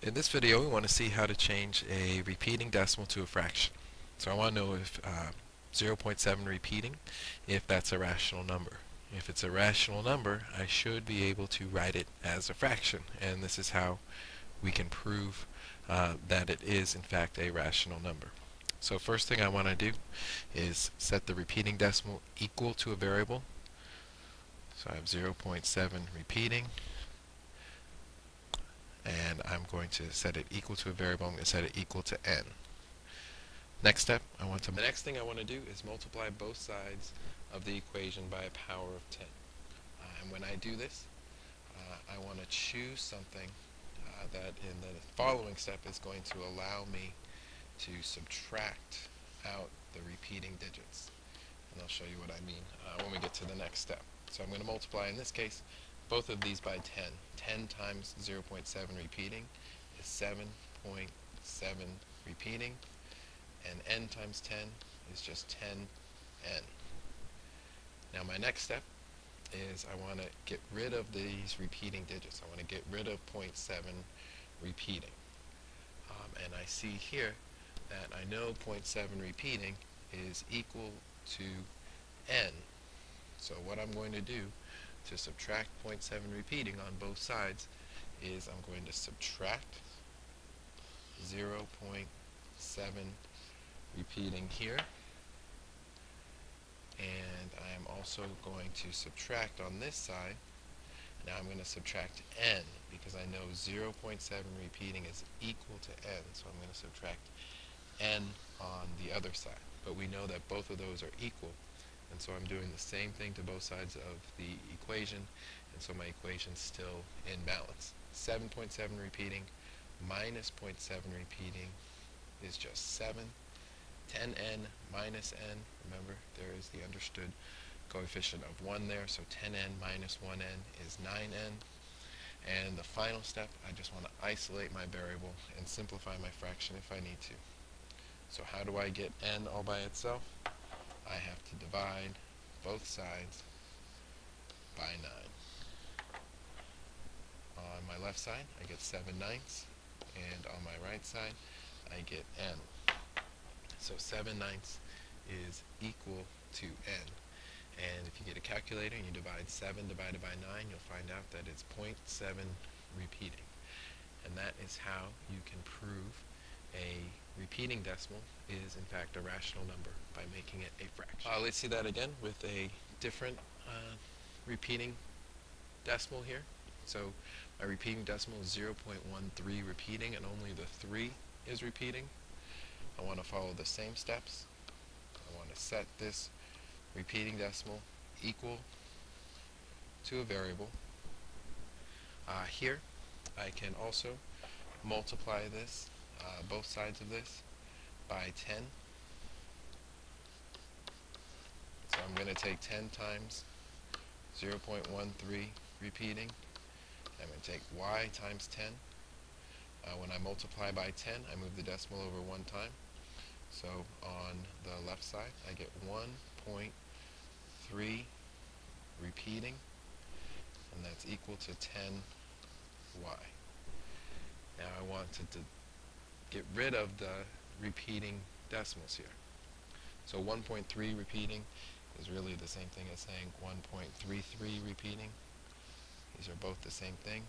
In this video, we want to see how to change a repeating decimal to a fraction. So I want to know if 0.7 repeating, if that's a rational number. If it's a rational number, I should be able to write it as a fraction. And this is how we can prove that it is, in fact, a rational number. So first thing I want to do is set the repeating decimal equal to a variable. So I have 0.7 repeating. And I'm going to set it equal to a variable. I'm going to set it equal to n. Next step, the next thing I want to do is multiply both sides of the equation by a power of 10. And when I do this, I want to choose something that in the following step is going to allow me to subtract out the repeating digits. And I'll show you what I mean when we get to the next step. So I'm going to multiply, in this case, both of these by 10. 10 times 0.7 repeating is 7.7 repeating, and n times 10 is just 10n. Now my next step is I want to get rid of these repeating digits. I want to get rid of 0.7 repeating. And I see here that I know 0.7 repeating is equal to n. So what I'm going to do to subtract 0.7 repeating on both sides is I'm going to subtract 0.7 repeating here, and I am also going to subtract on this side. Now I'm going to subtract n because I know 0.7 repeating is equal to n, so I'm going to subtract n on the other side. But we know that both of those are equal, and so I'm doing the same thing to both sides of the equation, and so my equation's still in balance. 7.7 repeating minus 0.7 repeating is just 7. 10n minus n, remember there is the understood coefficient of 1 there, so 10n minus 1n is 9n. And the final step, I just want to isolate my variable and simplify my fraction if I need to. So how do I get n all by itself? I have to divide both sides by 9. On my left side, I get 7/9, and on my right side, I get n. So 7/9 is equal to n. And if you get a calculator and you divide 7 divided by 9, you'll find out that it's 0.7 repeating. And that is how you can prove a repeating decimal is in fact a rational number by making it a fraction. Let's see that again with a different repeating decimal here. So my repeating decimal is 0.13 repeating, and only the 3 is repeating. I want to follow the same steps. I want to set this repeating decimal equal to a variable. Here I can also multiply this, both sides of this, by 10. So I'm going to take 10 times 0.13 repeating. I'm going to take y times 10. When I multiply by 10, I move the decimal over one time. So on the left side, I get 1.3 repeating, and that's equal to 10y. Now I want to get rid of the repeating decimals here. So 1.3 repeating is really the same thing as saying 1.33 repeating. These are both the same thing.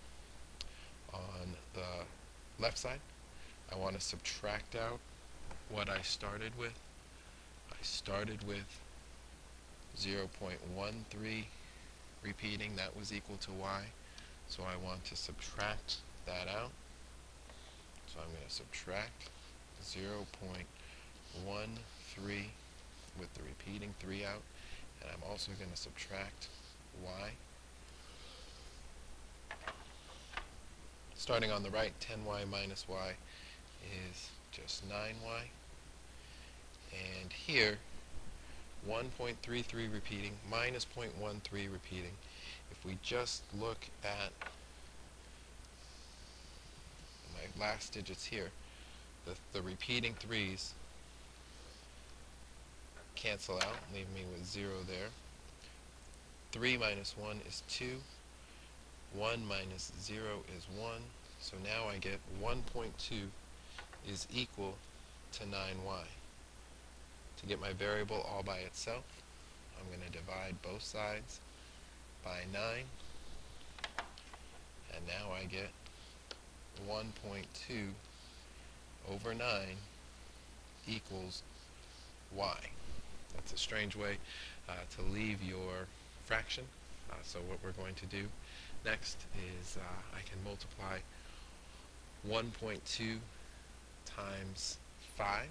On the left side, I want to subtract out what I started with. I started with 0.13 repeating. That was equal to y. So I want to subtract that out. So I'm going to subtract 0.13 with the repeating 3 out. And I'm also going to subtract y. Starting on the right, 10y minus y is just 9y. And here, 1.33 repeating minus 0.13 repeating. If we just look at my last digits here, the repeating 3's cancel out, leave me with 0 there. 3 minus 1 is 2. 1 minus 0 is 1. So now I get 1.2 is equal to 9y. To get my variable all by itself, I'm going to divide both sides by 9, and now I get 1.2 over 9 equals y. That's a strange way to leave your fraction. So what we're going to do next is I can multiply 1.2 times 5.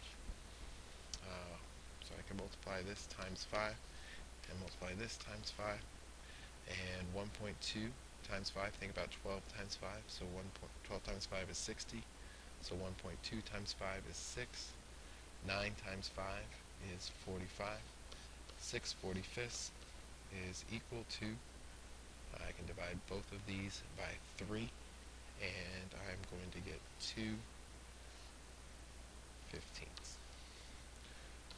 So I can multiply this times 5 and multiply this times 5. And 1.2 times 5, think about 12 times 5. So 12 times 5 is 60. So 1.2 times 5 is 6. 9 times 5 is 45. 6/45 is equal to, I can divide both of these by 3, and I'm going to get 2/15.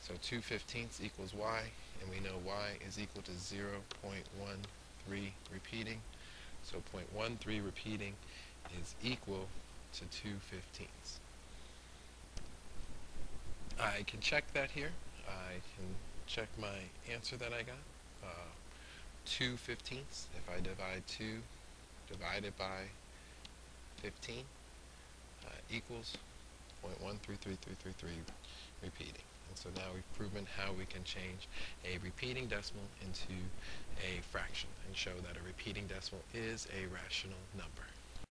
So 2/15 equals y, and we know y is equal to 0.13 repeating. So 0.13 repeating is equal to 2/15. I can check that here. I can check my answer that I got. 2/15. If I divide 2 divided by 15 equals 0.133333 repeating. And so now we've proven how we can change a repeating decimal into a fraction and show that a repeating decimal is a rational number.